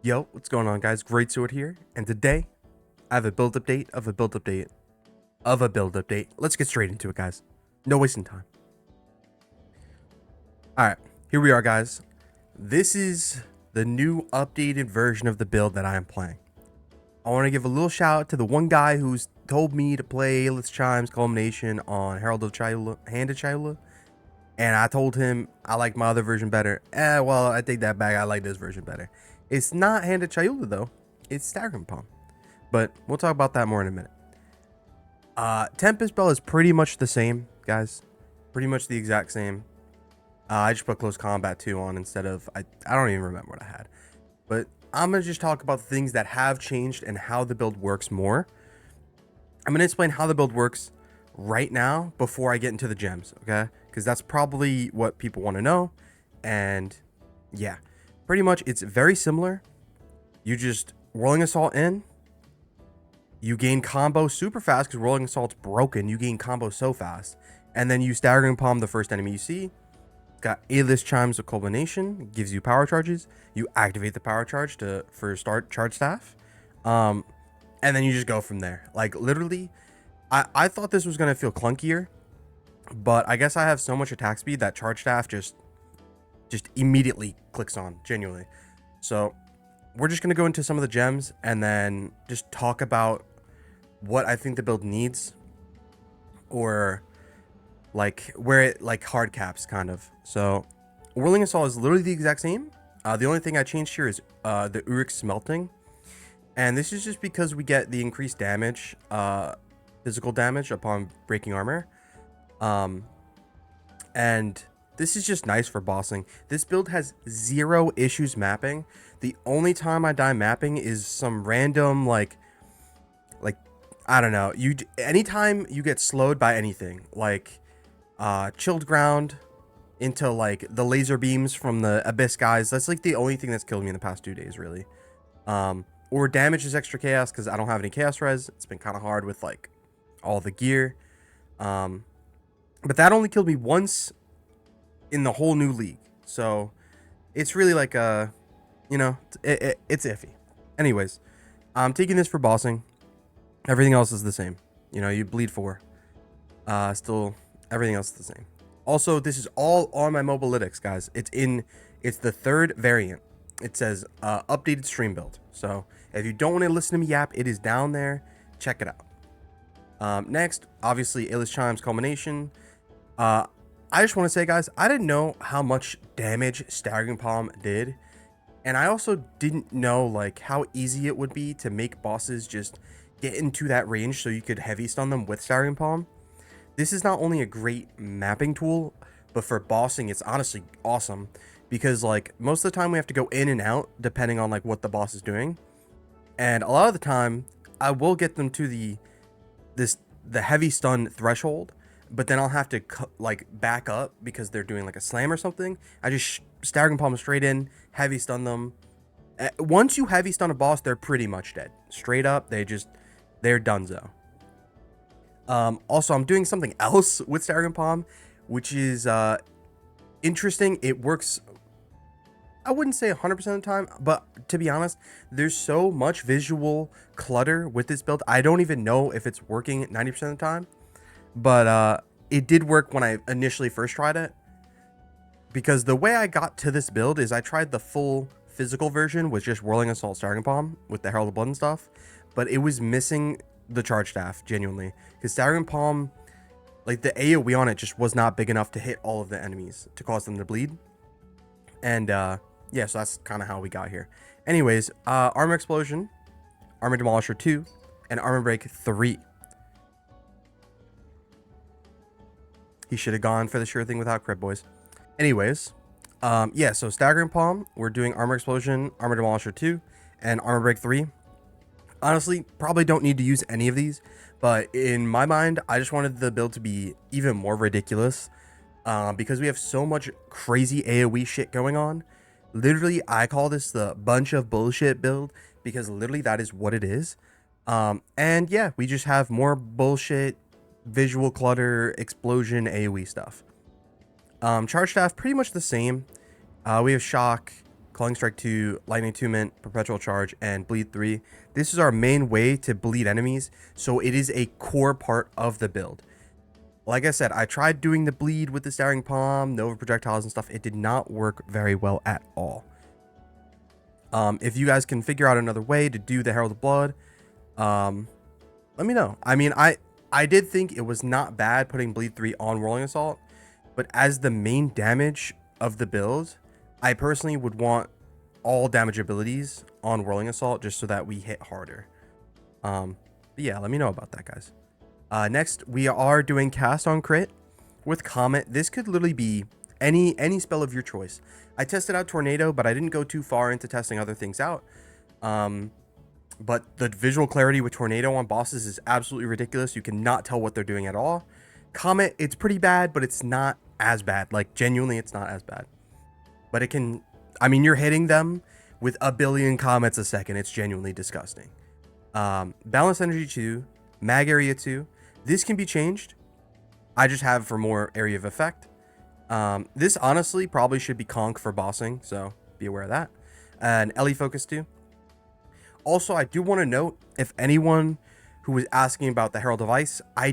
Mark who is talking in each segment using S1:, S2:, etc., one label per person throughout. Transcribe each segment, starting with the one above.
S1: Yo, what's going on, guys? Great Sword here, and today I have a build update of a build update of a build update. Let's get straight into it, guys. No wasting time. Alright, here we are, guys. This is the new updated version of the build that I am playing. I want to give a little shout out to the one guy who's told me to play Let's Chimes Culmination on Herald of Chilula, Hand of Chilula, and I told him I like my other version better. Well, I take that back. I like this version better. It's not Hand of Chilula though. It's Staggering Palm. But we'll talk about that more in a minute. Tempest Bell is pretty much the same, guys. Pretty much the exact same. I just put Close Combat 2 on instead of... I don't even remember what I had. But I'm going to just talk about the things that have changed and how the build works more. I'm going to explain how the build works right now before I get into the gems, okay? Because that's probably what people want to know. And yeah, pretty much it's very similar. You just Whirling Assault in. You gain combo super fast because Whirling Assault's broken. You gain combo so fast. And then you Staggering Palm the first enemy you see. Got A-list Chimes of Culmination. Gives you power charges. You activate the power charge for start charge staff. And then you just go from there. Like literally, I thought this was going to feel clunkier. But I guess I have so much attack speed that charge staff just immediately clicks on. Genuinely. So we're just going to go into some of the gems and then just talk about what I think the build needs, or like where it like hard caps kind of. So Whirling Assault is literally the exact same. The only thing I changed here is the Uruk Smelting, and this is just because we get the increased damage, physical damage upon breaking armor, and this is just nice for bossing. This build has 0 issues mapping. The only time I die mapping is some random like I don't know. Anytime you get slowed by anything like chilled ground into like the laser beams from the abyss guys. That's like the only thing that's killed me in the past 2 days, really. Or damage is extra chaos because I don't have any chaos res. It's been kind of hard with like all the gear. But that only killed me once in the whole new league. So it's really like it's iffy. Anyways, I'm taking this for bossing. Everything else is the same. You know, you bleed 4. Still, everything else is the same. Also, this is all on my mobilytics, guys. It's the 3rd variant. It says updated stream build. So if you don't want to listen to me yap, it is down there. Check it out. Next, obviously, A-list Chimes Culmination. I just want to say, guys, I didn't know how much damage Staggering Palm did. And I also didn't know like how easy it would be to make bosses just get into that range so you could heavy stun them with Staggering Palm. This is not only a great mapping tool, but for bossing, it's honestly awesome. Because like most of the time we have to go in and out depending on like what the boss is doing. And a lot of the time I will get them to the heavy stun threshold, but then I'll have to like back up because they're doing like a slam or something. I just Staggering Palm straight in, heavy stun them. Once you heavy stun a boss, they're pretty much dead. Straight up, they're donezo. Also, I'm doing something else with Staggering Palm, which is interesting. It works, I wouldn't say 100% of the time, but to be honest, there's so much visual clutter with this build. I don't even know if it's working 90% of the time, but it did work when I initially first tried it. Because the way I got to this build is I tried the full physical version with just Whirling Assault Staggering Palm with the Herald of Blood and stuff, but it was missing the charge staff, genuinely. Because Staggering Palm, like the AoE on it just was not big enough to hit all of the enemies to cause them to bleed. And yeah, so that's kind of how we got here. Anyways, Armor Explosion, Armor Demolisher 2, and Armor Break 3. He should have gone for the sure thing without crit, boys. Anyways, yeah, so Staggering Palm, we're doing Armor Explosion, Armor Demolisher 2, and Armor Break 3. Honestly, probably don't need to use any of these, but in my mind, I just wanted the build to be even more ridiculous, because we have so much crazy AoE shit going on. Literally, I call this the bunch of bullshit build, because literally that is what it is. And yeah, we just have more bullshit, visual clutter, explosion, AoE stuff. Charge staff, pretty much the same. We have shock, Calling Strike 2, Lightning Attunement, Perpetual Charge, and Bleed 3. This is our main way to bleed enemies, so it is a core part of the build. Like I said, I tried doing the bleed with the Staggering Palm, Nova Projectiles and stuff. It did not work very well at all. If you guys can figure out another way to do the Herald of Blood, let me know. I mean, I did think it was not bad putting Bleed 3 on Whirling Assault, but as the main damage of the build, I personally would want all damage abilities on Whirling Assault just so that we hit harder. But yeah, let me know about that, guys. Next, we are doing Cast on Crit with Comet. This could literally be any spell of your choice. I tested out Tornado, but I didn't go too far into testing other things out. But the visual clarity with Tornado on bosses is absolutely ridiculous. You cannot tell what they're doing at all. Comet, it's pretty bad, but it's not as bad. Like, genuinely, it's not as bad. But it can... I mean, you're hitting them with a billion comets a second. It's genuinely disgusting. Balance Energy 2, Mag Area 2. This can be changed. I just have for more area of effect. This honestly probably should be Conk for bossing, so be aware of that. And Ellie Focus 2. Also, I do want to note, if anyone who was asking about the Herald of Ice, I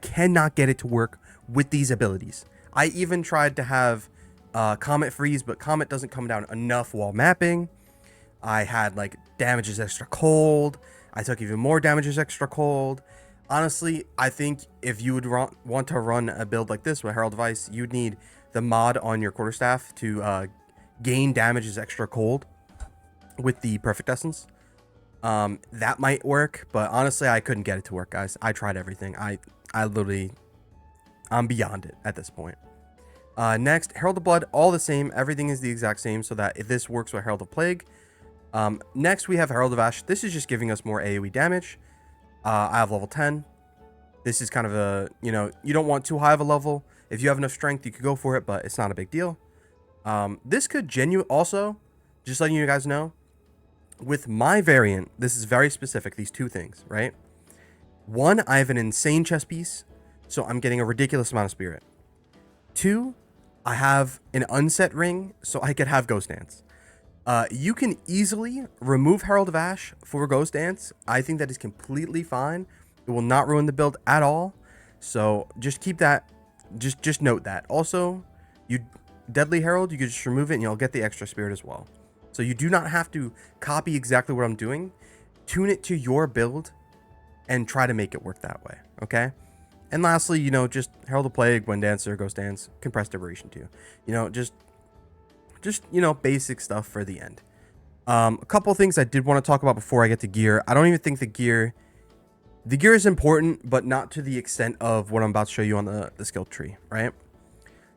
S1: cannot get it to work with these abilities. I even tried to have Comet freeze, but Comet doesn't come down enough while mapping. I had like damages extra cold. I took even more damages extra cold. Honestly, I think if you would want to run a build like this with Herald of Ice, you'd need the mod on your quarterstaff to gain damages extra cold with the Perfect Essence. That might work, but honestly, I couldn't get it to work, guys. I tried everything. I'm beyond it at this point. Next, Herald of Blood, all the same. Everything is the exact same, so that if this works with Herald of Plague. Next, we have Herald of Ash. This is just giving us more AoE damage. I have level 10. This is kind of a, you don't want too high of a level. If you have enough strength, you could go for it, but it's not a big deal. This could also, just letting you guys know, with my variant, this is very specific, these two things, right? One, I have an insane chest piece, so I'm getting a ridiculous amount of spirit. Two, I have an unset ring, so I could have Ghost Dance. You can easily remove Herald of Ash for Ghost Dance. I think that is completely fine. It will not ruin the build at all. So just keep that, just note that. Also, you Deadly Herald, you can just remove it and you'll get the extra spirit as well. So you do not have to copy exactly what I'm doing. Tune it to your build and try to make it work that way, okay? And lastly, just Herald of Plague, Wind Dancer, Ghost Dance, Compressed Liberation too. Just basic stuff for the end. A couple things I did want to talk about before I get to gear. I don't even think the gear is important, but not to the extent of what I'm about to show you on the skill tree, right?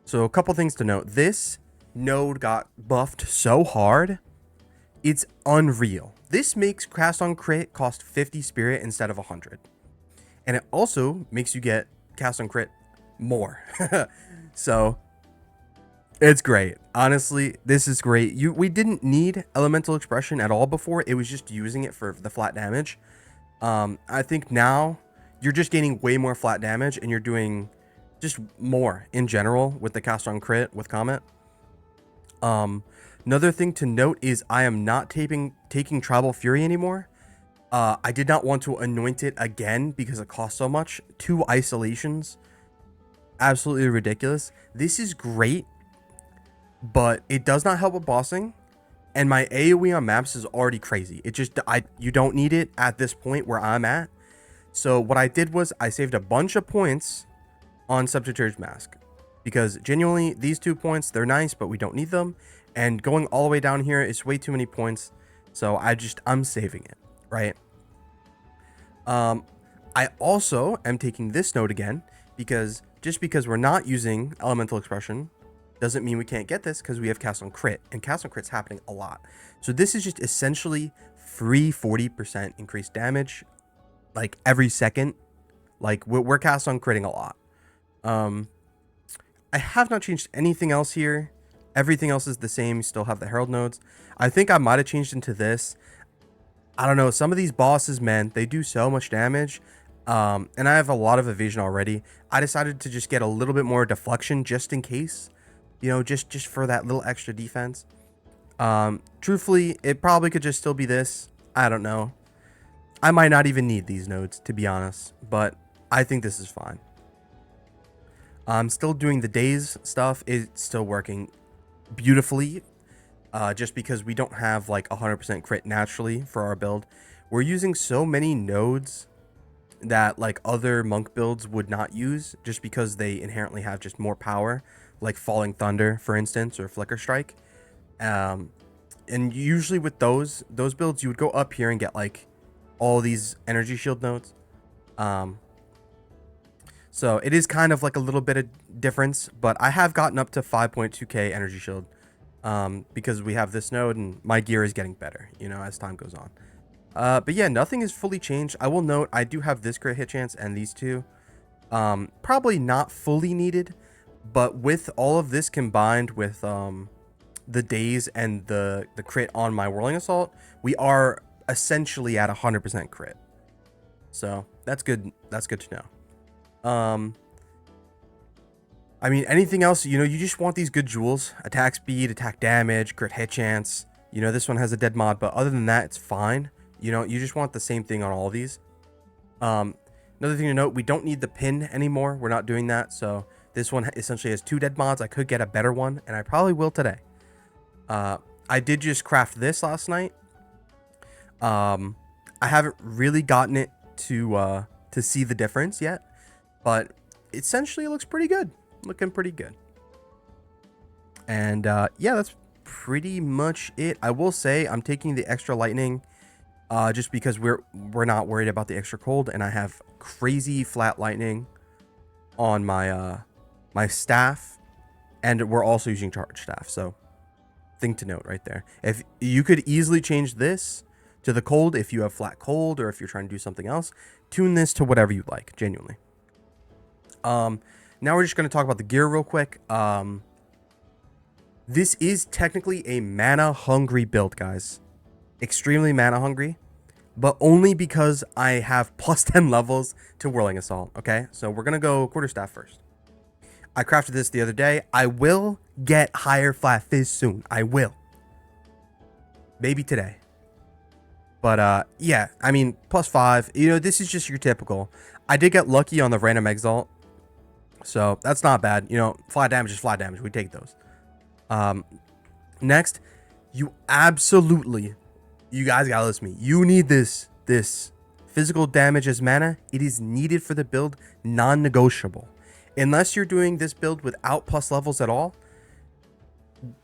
S1: So a couple things to note. This node got buffed so hard, it's unreal. This makes Cast on Crit cost 50 spirit instead of 100. And it also makes you get Cast on Crit more. So it's great. Honestly, this is great. We didn't need Elemental Expression at all before. It was just using it for the flat damage. I think now you're just gaining way more flat damage and you're doing just more in general with the Cast on Crit with Comet. Another thing to note is I am not taking Tribal Fury anymore. I did not want to anoint it again because it costs so much. 2 isolations. Absolutely ridiculous. This is great, but it does not help with bossing. And my AoE on maps is already crazy. You don't need it at this point where I'm at. So what I did was I saved a bunch of points on Subterfuge Mask. Because genuinely, these 2 points, they're nice, but we don't need them. And going all the way down here is way too many points. So I'm saving it, right? I also am taking this node again, because just because we're not using Elemental Expression doesn't mean we can't get this, because we have Cast on Crit, and Cast on Crit's happening a lot. So this is just essentially free 40% increased damage, like every second. Like we're Cast on Critting a lot. I have not changed anything else here. Everything else is the same. You still have the Herald nodes. I think I might have changed into this. I don't know. Some of these bosses, man, they do so much damage. And I have a lot of evasion already. I decided to just get a little bit more deflection just in case. Just for that little extra defense. Truthfully, it probably could just still be this. I don't know. I might not even need these nodes, to be honest, but I think this is fine. I'm still doing the days stuff. It's still working beautifully, just because we don't have like 100% crit naturally for our build. We're using so many nodes that like other monk builds would not use, just because they inherently have just more power, like Falling Thunder, for instance, or Flicker Strike. And usually with those builds, you would go up here and get like all these energy shield nodes. So it is kind of like a little bit of difference, but I have gotten up to 5.2k energy shield, because we have this node and my gear is getting better, you know, as time goes on. But yeah, nothing is fully changed. I will note I do have this crit hit chance and these two. Probably not fully needed, but with all of this combined with the days and the crit on my Whirling Assault, we are essentially at 100% crit. So that's good. That's good to know. I mean, anything else, you know, you just want these good jewels: attack speed, attack damage, crit hit chance. You know, this one has a dead mod, but other than that, it's fine. You know, you just want the same thing on all of these. Another thing to note, we don't need the pin anymore. We're not doing that. So this one essentially has 2 dead mods. I could get a better one, and I probably will today. I did just craft this last night. I haven't really gotten it to see the difference yet, but essentially it looks pretty good. Looking pretty good. And yeah, that's pretty much it. I will say I'm taking the extra lightning just because we're not worried about the extra cold, and I have crazy flat lightning on my my staff, and we're also using charge staff. So thing to note right there. If you could easily change this to the cold if you have flat cold, or if you're trying to do something else, tune this to whatever you like, genuinely. Now we're just going to talk about the gear real quick. This is technically a mana hungry build, guys. Extremely mana hungry, but only because I have plus 10 levels to Whirling Assault. Okay, so we're going to go quarterstaff first. I crafted this the other day. I will get higher flat fizz soon. I will. Maybe today. But yeah, I mean, +5. You know, this is just your typical. I did get lucky on the random exalt, so that's not bad. You know, flat damage is flat damage. We take those. Next, you absolutely, you guys gotta listen to me. You need this physical damage as mana. It is needed for the build, non-negotiable. Unless you're doing this build without plus levels at all,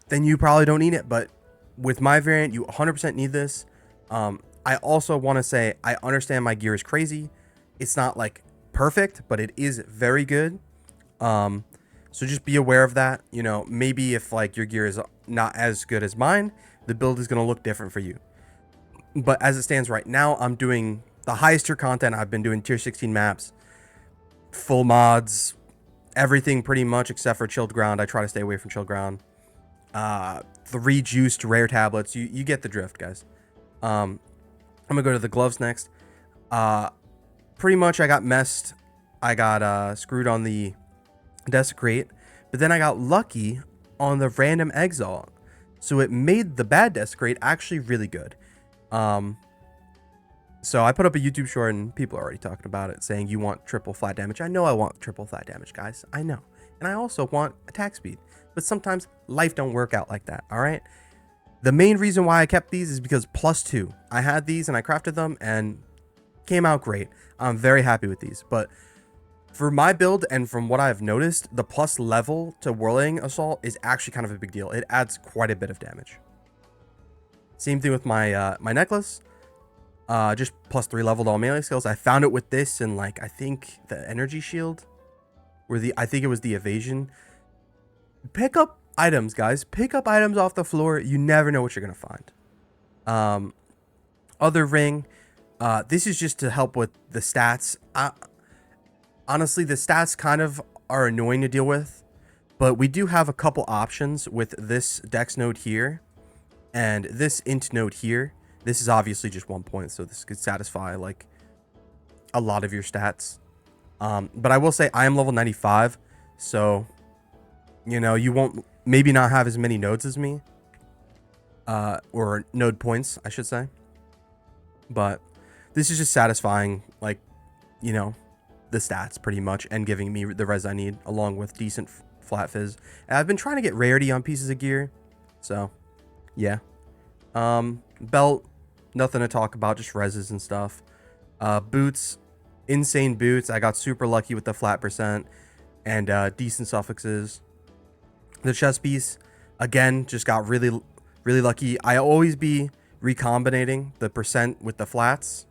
S1: then you probably don't need it. But with my variant, you 100% need this. I also want to say, I understand my gear is crazy. It's not like perfect, but it is very good. So just be aware of that. You know, maybe if like your gear is not as good as mine, the build is going to look different for you. But as it stands right now, I'm doing the highest tier content. I've been doing tier 16 maps, full mods, everything pretty much except for chilled ground. I try to stay away from chilled ground. 3 juiced rare tablets. You get the drift, guys. I'm gonna go to the gloves next. Pretty much I got messed. I got screwed on the desecrate, but then I got lucky on the random exalt, so it made the bad desecrate actually really good. So I put up a YouTube short and people are already talking about it, saying you want triple flat damage. I know I want triple flat damage, guys. I know. And I also want attack speed, but sometimes life don't work out like that. All right. The main reason why I kept these is because +2. I had these and I crafted them and came out great. I'm very happy with these. But for my build and from what I've noticed, the plus level to Whirling Assault is actually kind of a big deal. It adds quite a bit of damage. Same thing with my my necklace. Just +3 leveled all melee skills. I found it with this and like I think the energy shield, or I think it was the evasion. Pick up items, guys. Pick up items off the floor. You never know what you're gonna find. Other ring. This is just to help with the stats. Honestly, the stats kind of are annoying to deal with, but we do have a couple options with this dex node here and this int node here. This is obviously just 1 point, so this could satisfy like a lot of your stats. But I will say I am level 95, so you know, you won't maybe not have as many nodes as me. or node points, I should say. But this is just satisfying, like, you know, the stats pretty much, and giving me the res I need, along with decent flat fizz. And I've been trying to get rarity on pieces of gear, so yeah. Belt, nothing to talk about, just reses and stuff. Boots, insane boots. I got super lucky with the flat percent and decent suffixes. The chest piece, again, just got really lucky. I always be recombinating the percent with the flats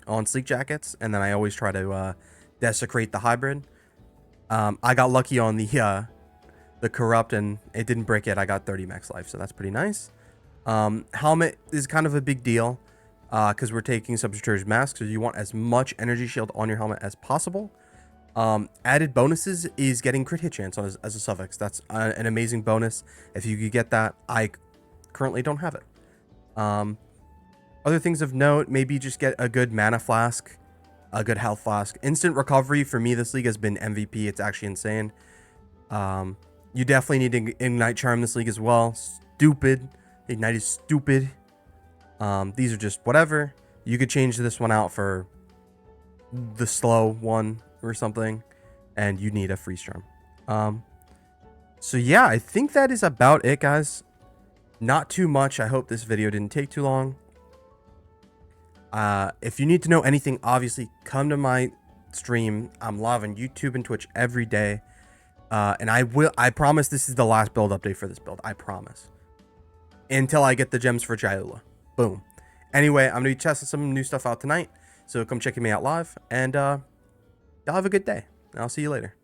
S1: on sleek jackets, and then I always try to desecrate the hybrid. I got lucky on the corrupt, and it didn't break it. I got 30 max life, so that's pretty nice. Helmet is kind of a big deal because we're taking Subterfuge Mask, so you want as much energy shield on your helmet as possible. Added bonuses is getting crit hit chance as a suffix. That's an amazing bonus. If you could get that, I currently don't have it. Other things of note, maybe just get a good mana flask, a good health flask. Instant recovery for me this league has been MVP. It's actually insane. You definitely need to Ignite Charm this league as well. Stupid. Ignite is stupid. These are just whatever. You could change this one out for the slow one or something, and you need a freeze charm. So yeah, I think that is about it, guys. Not too much. I hope this video didn't take too long. If you need to know anything, obviously come to my stream. I'm live on YouTube and Twitch every day, and I promise this is the last build update for this build. I promise, until I get the gems for Jailula. Boom. Anyway, I'm gonna be testing some new stuff out tonight, so come checking me out live, and y'all have a good day. I'll see you later.